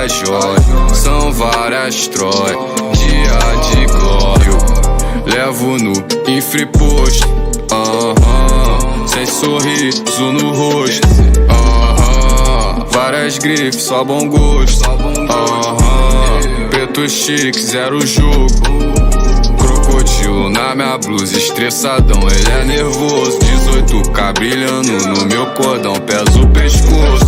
várias joias, são várias troias. Dia de glória, levo no infre posto. Sem sorriso no rosto. Várias grifes, só bom gosto. Preto chique, zero jogo. Crocodilo na minha blusa, estressadão, ele é nervoso. 18K brilhando no meu cordão, peso o pescoço.